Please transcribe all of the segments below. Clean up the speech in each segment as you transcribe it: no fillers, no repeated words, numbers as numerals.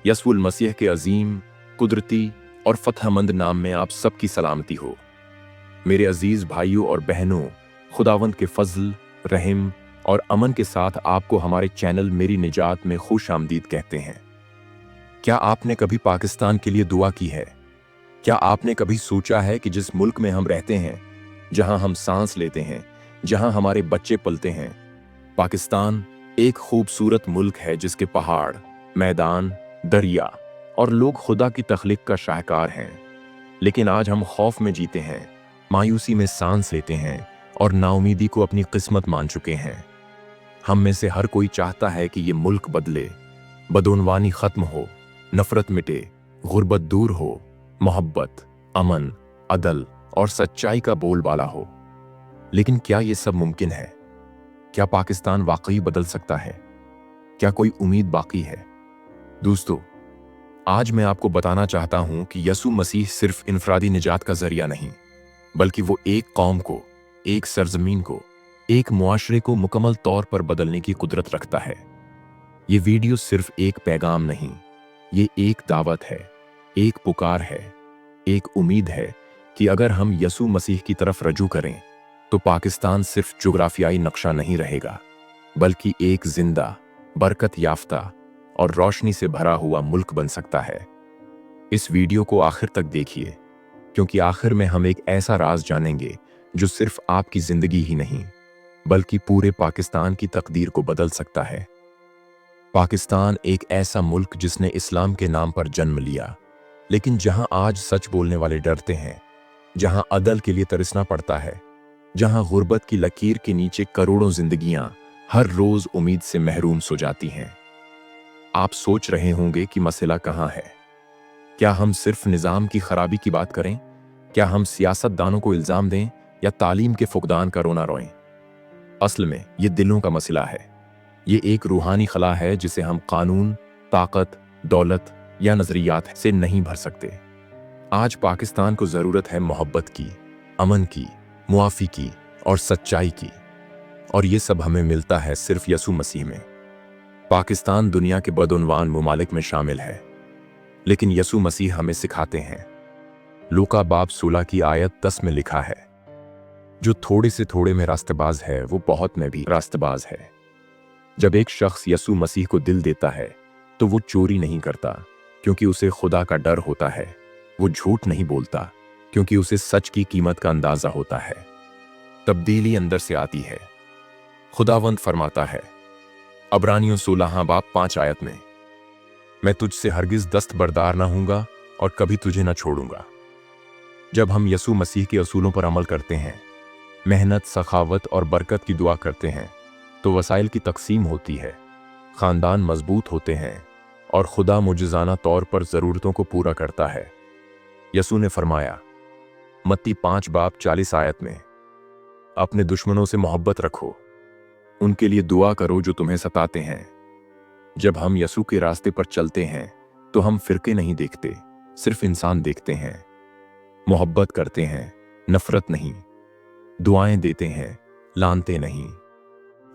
यसुल मसीह के अजीम, कुदरती और फतहमंद नाम में आप सबकी सलामती हो। मेरे अजीज भाइयों और बहनों, खुदावंद के फजल, रहम और अमन के साथ आपको हमारे चैनल मेरी निजात में खुश आमदीद कहते हैं। क्या आपने कभी पाकिस्तान के लिए दुआ की है? क्या आपने कभी सोचा है कि जिस मुल्क में हम रहते हैं, जहां हम सांस लेते हैं, जहां हमारे बच्चे पलते हैं, पाकिस्तान एक खूबसूरत मुल्क है जिसके पहाड़, मैदान, दरिया और लोग खुदा की तख्लीक का शाहकार हैं। लेकिन आज हम खौफ में जीते हैं, मायूसी में सांस लेते हैं और नाउमीदी को अपनी किस्मत मान चुके हैं। हम में से हर कोई चाहता है कि ये मुल्क बदले, बदउनवानी खत्म हो, नफरत मिटे, गुर्बत दूर हो, मोहब्बत, अमन, अदल और सच्चाई का बोलबाला हो। लेकिन क्या ये सब मुमकिन है? क्या पाकिस्तान वाकई बदल सकता है? क्या कोई उम्मीद बाकी है? दोस्तों, आज मैं आपको बताना चाहता हूं कि यसु मसीह सिर्फ इनफरादी निजात का जरिया नहीं, बल्कि वो एक कौम को, एक सरजमीन को, एक मुआशरे को मुकम्मल तौर पर बदलने की कुदरत रखता है। ये वीडियो सिर्फ एक पैगाम नहीं, ये एक दावत है, एक पुकार है, एक उम्मीद है कि अगर हम यसु मसीह की तरफ रजू करें तो पाकिस्तान सिर्फ जुग्राफियाई नक्शा नहीं रहेगा, बल्कि एक जिंदा, बरकत याफ्ता और रोशनी से भरा हुआ मुल्क बन सकता है। इस वीडियो को आखिर तक देखिए, क्योंकि आखिर में हम एक ऐसा राज जानेंगे जो सिर्फ आपकी जिंदगी ही नहीं, बल्कि पूरे पाकिस्तान की तकदीर को बदल सकता है। पाकिस्तान एक ऐसा मुल्क जिसने इस्लाम के नाम पर जन्म लिया, लेकिन जहां आज सच बोलने वाले डरते हैं, जहां अदल के लिए तरसना पड़ता है, जहां गुर्बत की लकीर के नीचे करोड़ों जिंदगियां हर रोज उम्मीद से महरूम सो जाती हैं। आप सोच रहे होंगे कि मसला कहां है। क्या हम सिर्फ निजाम की खराबी की बात करें? क्या हम सियासतदानों को इल्जाम दें या तालीम के फुकदान का रोना रोएं? असल में ये दिलों का मसला है। ये एक रूहानी खला है जिसे हम कानून, ताकत, दौलत या नजरियात से नहीं भर सकते। आज पाकिस्तान को जरूरत है मोहब्बत की, अमन की, मुआफी की और सच्चाई की, और ये सब हमें मिलता है सिर्फ यसु मसीह में। पाकिस्तान दुनिया के बदउनवान मुमालिक में शामिल है, लेकिन यसु मसीह हमें सिखाते हैं। लूका बाब 16 की आयत 10 में लिखा है, जो थोड़े से थोड़े में रास्तेबाज है वो बहुत में भी रास्तेबाज है। जब एक शख्स यसु मसीह को दिल देता है तो वो चोरी नहीं करता क्योंकि उसे खुदा का डर होता है, वो झूठ नहीं बोलता क्योंकि उसे सच की कीमत का अंदाजा होता है। तब्दीली अंदर से आती है। खुदावंद फरमाता है अब्रानियों 16 बाब 5 आयत में, मैं तुझसे हरगिज दस्तबरदार ना हूंगा और कभी तुझे ना छोड़ूंगा। जब हम यसु मसीह के असूलों पर अमल करते हैं, मेहनत, सखावत और बरकत की दुआ करते हैं, तो वसाइल की तकसीम होती है, खानदान मजबूत होते हैं और खुदा मुजज़ाना तौर पर ज़रूरतों को पूरा करता है। यसु ने फरमाया मत्ती 5 बाब 40 आयत में, अपने दुश्मनों से मोहब्बत रखो, उनके लिए दुआ करो जो तुम्हें सताते हैं। जब हम यसु के रास्ते पर चलते हैं तो हम फिरके नहीं देखते, सिर्फ इंसान देखते हैं। मोहब्बत करते हैं, नफरत नहीं। दुआएं देते हैं, लानते नहीं।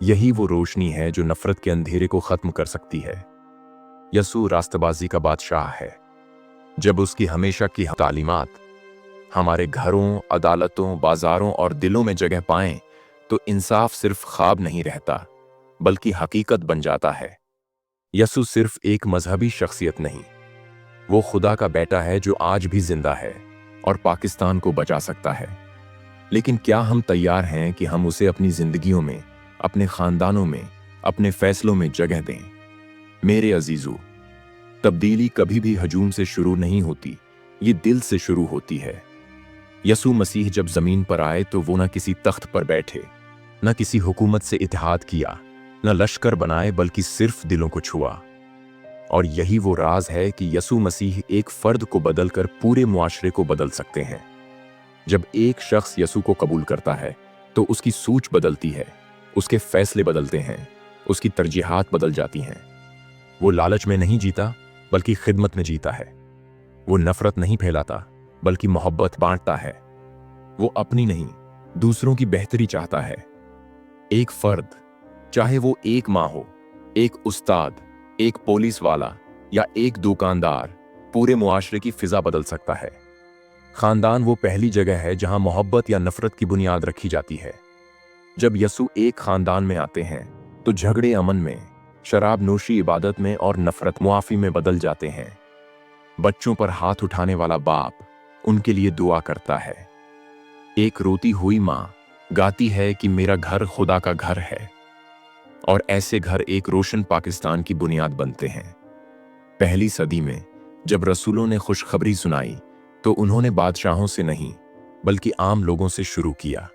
यही वो रोशनी है जो नफरत के अंधेरे को खत्म कर सकती है। यसु रास्तबाजी का बादशाह है। जब उसकी हमेशा की तालीमात हमारे घरों, अदालतों, बाजारों और दिलों में जगह पाएं तो इंसाफ सिर्फ ख्वाब नहीं रहता, बल्कि हकीकत बन जाता है। यसु सिर्फ एक मजहबी शख्सियत नहीं, वो खुदा का बेटा है जो आज भी जिंदा है और पाकिस्तान को बचा सकता है। लेकिन क्या हम तैयार हैं कि हम उसे अपनी जिंदगियों में, अपने खानदानों में, अपने फैसलों में जगह दें? मेरे अजीजों, तब्दीली कभी भी हजूम से शुरू नहीं होती, ये दिल से शुरू होती है। यसु मसीह जब जमीन पर आए तो वो न किसी तख्त पर बैठे, न किसी हुकूमत से इत्तेहाद किया, न लश्कर बनाए, बल्कि सिर्फ दिलों को छुआ। और यही वो राज है कि यसु मसीह एक फर्द को बदलकर पूरे मुआशरे को बदल सकते हैं। जब एक शख्स यसु को कबूल करता है तो उसकी सोच बदलती है, उसके फैसले बदलते हैं, उसकी तरजीहात बदल जाती हैं। वो लालच में नहीं जीता, बल्कि खिदमत में जीता है। वो नफरत नहीं फैलाता, बल्कि मोहब्बत बांटता है। वो अपनी नहीं, दूसरों की बेहतरी चाहता है। एक फर्द, चाहे वो एक माँ हो, एक उस्ताद, एक पुलिस वाला या एक दुकानदार पूरे मुआशरे की फिजा बदल सकता है। खानदान वो पहली जगह है जहां मोहब्बत या नफरत की बुनियाद रखी जाती है। जब यसू एक खानदान में आते हैं तो झगड़े अमन में, शराब नोशी इबादत में और नफरत मुआफी में बदल जाते हैं। बच्चों पर हाथ उठाने वाला बाप उनके लिए दुआ करता है। एक रोती हुई माँ गाती है कि मेरा घर खुदा का घर है। और ऐसे घर एक रोशन पाकिस्तान की बुनियाद बनते हैं। पहली सदी में जब रसूलों ने खुशखबरी सुनाई तो उन्होंने बादशाहों से नहीं बल्कि आम लोगों से शुरू किया।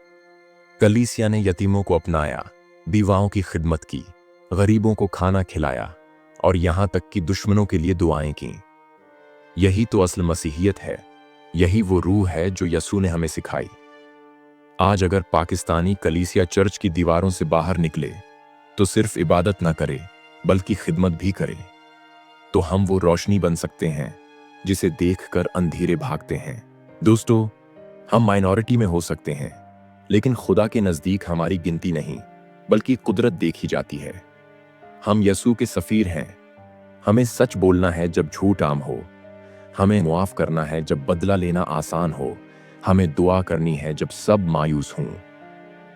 कलीसिया ने यतीमों को अपनाया, बीवाओं की खिदमत की, गरीबों को खाना खिलाया और यहां तक कि दुश्मनों के लिए दुआएं की। यही तो असल मसीहियत है। यही वो रूह है जो यसू ने हमें सिखाई। आज अगर पाकिस्तानी कलीसिया चर्च की दीवारों से बाहर निकले तो सिर्फ इबादत ना करे बल्कि खिदमत भी करे, तो हम वो रोशनी बन सकते हैं जिसे देखकर अंधेरे भागते हैं। दोस्तों, हम माइनॉरिटी में हो सकते हैं, लेकिन खुदा के नजदीक हमारी गिनती नहीं बल्कि कुदरत देखी जाती है। हम यसू के सफीर हैं। हमें सच बोलना है जब झूठ आम हो, हमें मुआफ करना है जब बदला लेना आसान हो, हमें दुआ करनी है जब सब मायूस हों।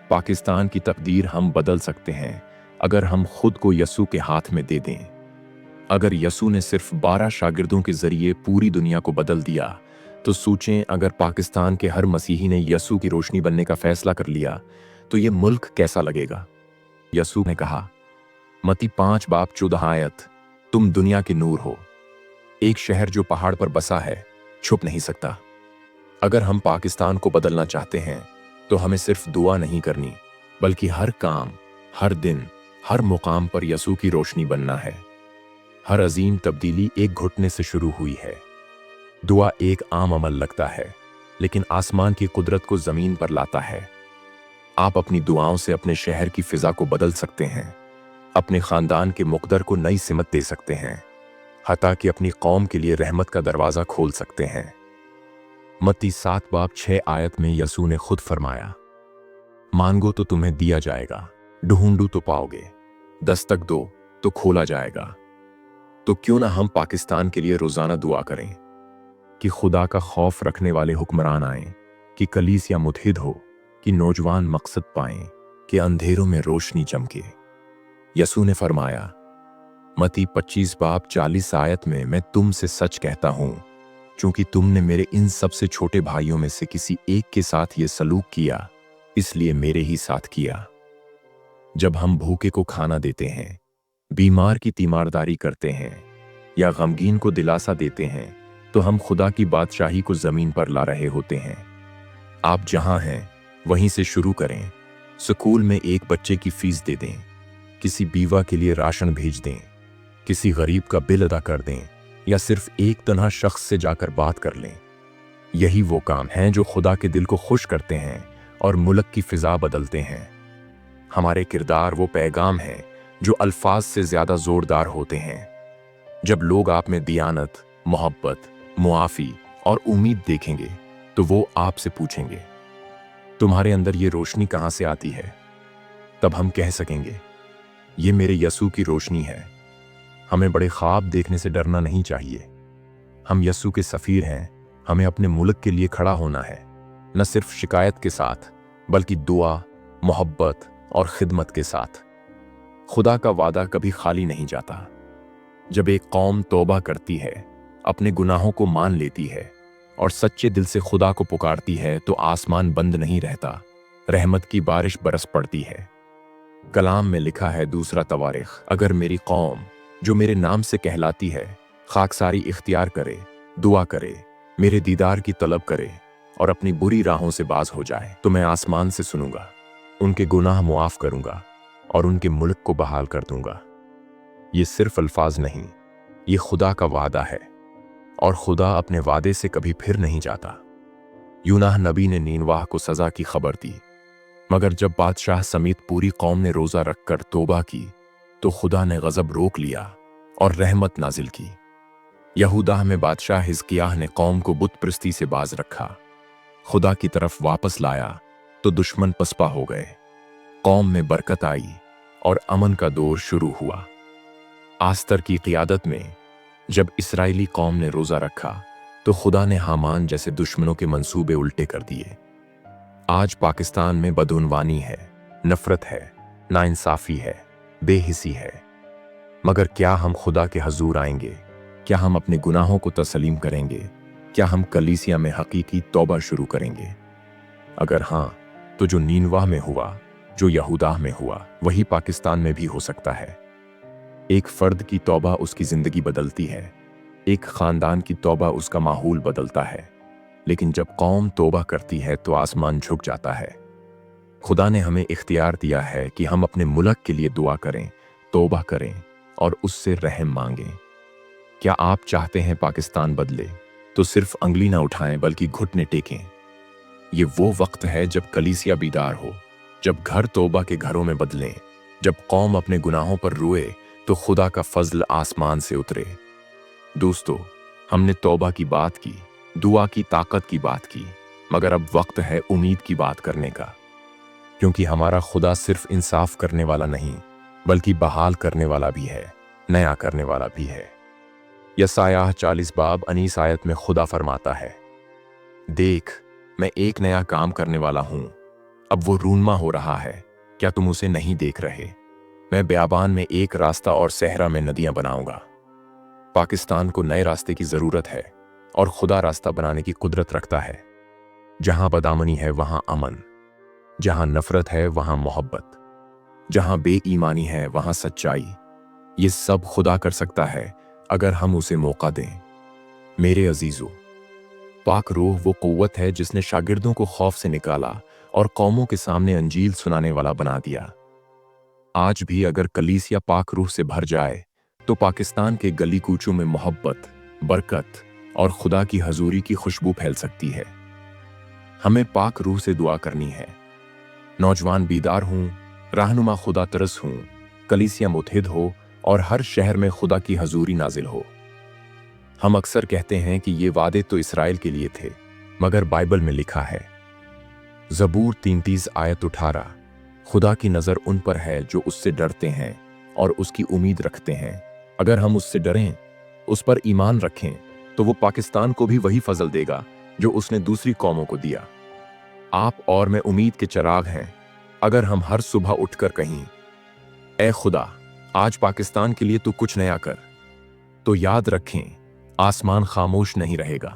पाकिस्तान की तकदीर हम बदल सकते हैं अगर हम खुद को यसू के हाथ में दे दें। अगर यसू ने सिर्फ 12 शागिर्दों के जरिए पूरी दुनिया को बदल दिया, तो सोचें अगर पाकिस्तान के हर मसीही ने यसू की रोशनी बनने का फैसला कर लिया तो ये मुल्क कैसा लगेगा। यसू ने कहा, मत्ती 5:14, तुम दुनिया के नूर हो। एक शहर जो पहाड़ पर बसा है छुप नहीं सकता। अगर हम पाकिस्तान को बदलना चाहते हैं तो हमें सिर्फ दुआ नहीं करनी बल्कि हर काम, हर दिन, हर मुकाम पर यसू की रोशनी बनना है। हर अजीम तब्दीली एक घुटने से शुरू हुई है। दुआ एक आम अमल लगता है, लेकिन आसमान की कुदरत को जमीन पर लाता है। आप अपनी दुआओं से अपने शहर की फिजा को बदल सकते हैं, अपने खानदान के मुकद्दर को नई सिमत दे सकते हैं, हत्ता कि अपनी कौम के लिए रहमत का दरवाजा खोल सकते हैं। मत्ती 7:6 में यसू ने खुद फरमाया, मांगो तो तुम्हें दिया जाएगा, ढूंढो तो पाओगे, दस्तक दो तो खोला जाएगा। तो क्यों ना हम पाकिस्तान के लिए रोजाना दुआ करें कि खुदा का खौफ रखने वाले हुक्मरान आएं, कि कलीसिया मुत्हिद हो, कि नौजवान मकसद पाएं, कि अंधेरों में रोशनी चमके। यसू ने फरमाया मत्ती 25:40 में, मैं तुमसे सच कहता हूं, क्योंकि तुमने मेरे इन सबसे छोटे भाइयों में से किसी एक के साथ ये सलूक किया, इसलिए मेरे ही साथ किया। जब हम भूखे को खाना देते हैं, बीमार की तीमारदारी करते हैं या गमगीन को दिलासा देते हैं, तो हम खुदा की बादशाही को जमीन पर ला रहे होते हैं। आप जहां हैं वहीं से शुरू करें। स्कूल में एक बच्चे की फीस दे दें, किसी बीवा के लिए राशन भेज दें, किसी गरीब का बिल अदा कर दें या सिर्फ एक तन्हा शख्स से जाकर बात कर लें। यही वो काम हैं जो खुदा के दिल को खुश करते हैं और मुल्क की फिजा बदलते हैं। हमारे किरदार वो पैगाम हैं जो अल्फाज से ज्यादा जोरदार होते हैं। जब लोग आप में दियानत, मोहब्बत, मुआफी और उम्मीद देखेंगे तो वो आपसे पूछेंगे, तुम्हारे अंदर ये रोशनी कहां से आती है? तब हम कह सकेंगे, ये मेरे यसू की रोशनी है। हमें बड़े ख्वाब देखने से डरना नहीं चाहिए। हम यसू के सफीर हैं। हमें अपने मुल्क के लिए खड़ा होना है, न सिर्फ शिकायत के साथ बल्कि दुआ, मोहब्बत और खिदमत के साथ। खुदा का वादा कभी खाली नहीं जाता। जब एक कौम तौबा करती है, अपने गुनाहों को मान लेती है और सच्चे दिल से खुदा को पुकारती है, तो आसमान बंद नहीं रहता, रहमत की बारिश बरस पड़ती है। कलाम में लिखा है 2 तवारीख, अगर मेरी कौम जो मेरे नाम से कहलाती है खाकसारी इख्तियार करे, दुआ करे, मेरे दीदार की तलब करे और अपनी बुरी राहों से बाज हो जाए, तो मैं आसमान से सुनूंगा, उनके गुनाह मुआफ करूंगा और उनके मुल्क को बहाल कर दूंगा। ये सिर्फ अल्फाज नहीं, ये खुदा का वादा है और खुदा अपने वादे से कभी फिर नहीं जाता। यूनाह नबी ने नीनवाह को सजा की खबर दी, मगर जब बादशाह समेत पूरी कौम ने रोजा रखकर तौबा की तो खुदा ने गजब रोक लिया और रहमत नाजिल की। यहूदा में बादशाह हिजकिय्याह ने कौम को बुत परस्ती से बाज रखा, खुदा की तरफ वापस लाया तो दुश्मन पसपा हो गए। कौम में बरकत आई और अमन का दौर शुरू हुआ। आस्तर की क़ियादत में جب اسرائیلی قوم نے روزہ رکھا تو خدا نے حامان جیسے دشمنوں کے منصوبے الٹے کر دیے۔ آج پاکستان میں بدعنوانی ہے، نفرت ہے، ناانصافی ہے، بے حسی ہے، مگر کیا ہم خدا کے حضور آئیں گے؟ کیا ہم اپنے گناہوں کو تسلیم کریں گے؟ کیا ہم کلیسیا میں حقیقی توبہ شروع کریں گے؟ اگر ہاں تو جو نینوا میں ہوا، جو یہودا میں ہوا، وہی پاکستان میں بھی ہو سکتا ہے۔ ایک فرد کی توبہ اس کی زندگی بدلتی ہے، ایک خاندان کی توبہ اس کا ماحول بدلتا ہے، لیکن جب قوم توبہ کرتی ہے تو آسمان جھک جاتا ہے۔ خدا نے ہمیں اختیار دیا ہے کہ ہم اپنے ملک کے لیے دعا کریں، توبہ کریں اور اس سے رحم مانگیں۔ کیا آپ چاہتے ہیں پاکستان بدلے؟ تو صرف انگلی نہ اٹھائیں بلکہ گھٹنے ٹیکیں۔ یہ وہ وقت ہے جب کلیسیا بیدار ہو، جب گھر توبہ کے گھروں میں بدلیں، جب قوم اپنے گناہوں پر روئے تو خدا کا فضل آسمان سے اترے۔ دوستو، ہم نے توبہ کی بات کی، دعا کی طاقت کی بات کی، مگر اب وقت ہے امید کی بات کرنے کا، کیونکہ ہمارا خدا صرف انصاف کرنے والا نہیں بلکہ بحال کرنے والا بھی ہے، نیا کرنے والا بھی ہے۔ یسایہ 40 باب 19 آیت میں خدا فرماتا ہے، دیکھ میں ایک نیا کام کرنے والا ہوں، اب وہ رونما ہو رہا ہے، کیا تم اسے نہیں دیکھ رہے؟ میں بیابان میں ایک راستہ اور صحرا میں ندیاں بناؤں گا۔ پاکستان کو نئے راستے کی ضرورت ہے اور خدا راستہ بنانے کی قدرت رکھتا ہے۔ جہاں بدامنی ہے وہاں امن، جہاں نفرت ہے وہاں محبت، جہاں بے ایمانی ہے وہاں سچائی۔ یہ سب خدا کر سکتا ہے اگر ہم اسے موقع دیں۔ میرے عزیزو، پاک روح وہ قوت ہے جس نے شاگردوں کو خوف سے نکالا اور قوموں کے سامنے انجیل سنانے والا بنا دیا۔ آج بھی اگر کلیسیا پاک روح سے بھر جائے تو پاکستان کے گلی کوچوں میں محبت، برکت اور خدا کی حضوری کی خوشبو پھیل سکتی ہے۔ ہمیں پاک روح سے دعا کرنی ہے۔ نوجوان بیدار ہوں، رہنما خدا ترس ہوں، کلیسیا متحد ہو اور ہر شہر میں خدا کی حضوری نازل ہو۔ ہم اکثر کہتے ہیں کہ یہ وعدے تو اسرائیل کے لیے تھے، مگر بائبل میں لکھا ہے، زبور 33 آیت 18، خدا کی نظر ان پر ہے جو اس سے ڈرتے ہیں اور اس کی امید رکھتے ہیں۔ اگر ہم اس سے ڈریں، اس پر ایمان رکھیں، تو وہ پاکستان کو بھی وہی فضل دے گا جو اس نے دوسری قوموں کو دیا۔ آپ اور میں امید کے چراغ ہیں۔ اگر ہم ہر صبح اٹھ کر کہیں، اے خدا، آج پاکستان کے لیے تو کچھ نیا کر، تو یاد رکھیں آسمان خاموش نہیں رہے گا۔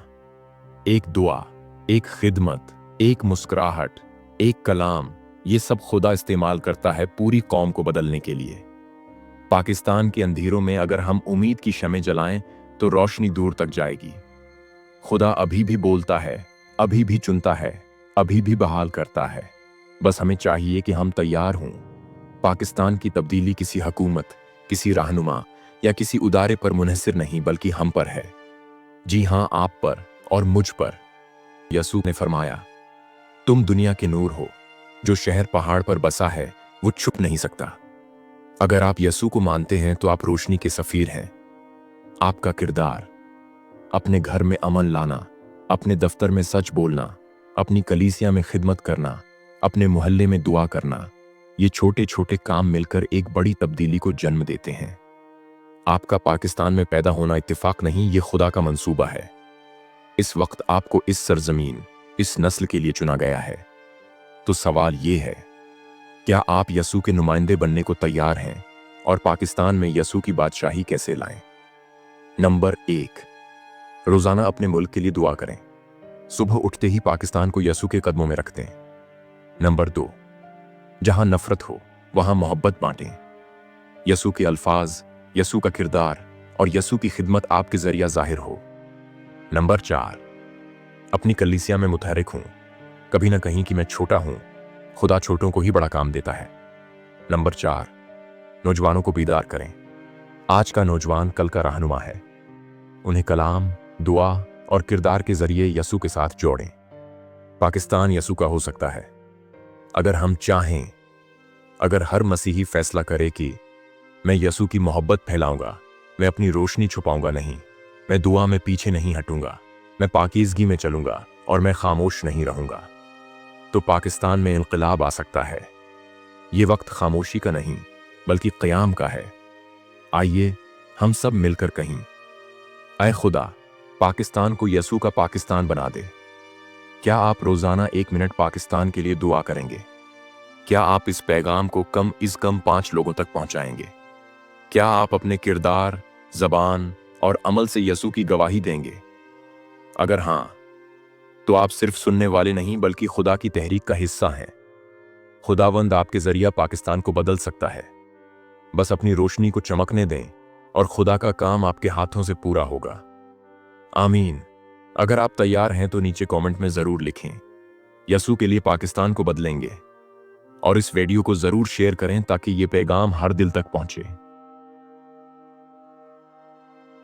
ایک دعا، ایک خدمت، ایک مسکراہٹ، ایک کلام، یہ سب خدا استعمال کرتا ہے پوری قوم کو بدلنے کے لیے۔ پاکستان کے اندھیروں میں اگر ہم امید کی شمع جلائیں تو روشنی دور تک جائے گی۔ خدا ابھی بھی بولتا ہے، ابھی بھی چنتا ہے، ابھی بھی بحال کرتا ہے۔ بس ہمیں چاہیے کہ ہم تیار ہوں۔ پاکستان کی تبدیلی کسی حکومت، کسی رہنما یا کسی ادارے پر منحصر نہیں بلکہ ہم پر ہے۔ جی ہاں، آپ پر اور مجھ پر۔ یسوع نے فرمایا، تم دنیا کے نور ہو، جو شہر پہاڑ پر بسا ہے وہ چھپ نہیں سکتا۔ اگر آپ یسوع کو مانتے ہیں تو آپ روشنی کے سفیر ہیں۔ آپ کا کردار، اپنے گھر میں امن لانا، اپنے دفتر میں سچ بولنا، اپنی کلیسیا میں خدمت کرنا، اپنے محلے میں دعا کرنا، یہ چھوٹے چھوٹے کام مل کر ایک بڑی تبدیلی کو جنم دیتے ہیں۔ آپ کا پاکستان میں پیدا ہونا اتفاق نہیں، یہ خدا کا منصوبہ ہے۔ اس وقت آپ کو اس سرزمین، اس نسل کے لیے چنا گیا ہے۔ تو سوال یہ ہے، کیا آپ یسوع کے نمائندے بننے کو تیار ہیں اور پاکستان میں یسوع کی بادشاہی کیسے لائیں؟ نمبر 1، روزانہ اپنے ملک کے لیے دعا کریں۔ صبح اٹھتے ہی پاکستان کو یسوع کے قدموں میں رکھ دیں۔ نمبر 2، جہاں نفرت ہو وہاں محبت بانٹیں۔ یسوع کے الفاظ، یسوع کا کردار اور یسوع کی خدمت آپ کے ذریعہ ظاہر ہو۔ نمبر 4، اپنی کلیسیا میں متحرک ہوں، کبھی نہ کہیں کہ میں چھوٹا ہوں، خدا چھوٹوں کو ہی بڑا کام دیتا ہے۔ نمبر 4، نوجوانوں کو بیدار کریں۔ آج کا نوجوان کل کا رہنما ہے۔ انہیں کلام، دعا اور کردار کے ذریعے یسوع کے ساتھ جوڑیں۔ پاکستان یسوع کا ہو سکتا ہے اگر ہم چاہیں۔ اگر ہر مسیحی فیصلہ کرے کہ میں یسوع کی محبت پھیلاؤں گا، میں اپنی روشنی چھپاؤں گا نہیں، میں دعا میں پیچھے نہیں ہٹوں گا، میں پاکیزگی میں چلوں گا اور میں خاموش نہیں رہوں گا، تو پاکستان میں انقلاب آ سکتا ہے۔ یہ وقت خاموشی کا نہیں بلکہ قیام کا ہے۔ آئیے ہم سب مل کر کہیں، ऐ खुदा, पाकिस्तान को यसू का पाकिस्तान बना दे। क्या आप रोजाना 1 मिनट पाकिस्तान के लिए दुआ करेंगे? क्या आप इस पैगाम को कम से कम 5 लोगों तक पहुंचाएंगे? क्या आप अपने किरदार, जबान और अमल से यसू की गवाही देंगे? अगर हां, तो आप सिर्फ सुनने वाले नहीं बल्कि खुदा की तहरीक का हिस्सा हैं। खुदावंद आपके जरिया पाकिस्तान को बदल सकता है। बस अपनी रोशनी को चमकने दें और खुदा का काम आपके हाथों से पूरा होगा। आमीन। अगर आप तैयार हैं तो नीचे कमेंट में जरूर लिखें, यसू के लिए पाकिस्तान को बदलेंगे। और इस वीडियो को जरूर शेयर करें ताकि ये पैगाम हर दिल तक पहुंचे।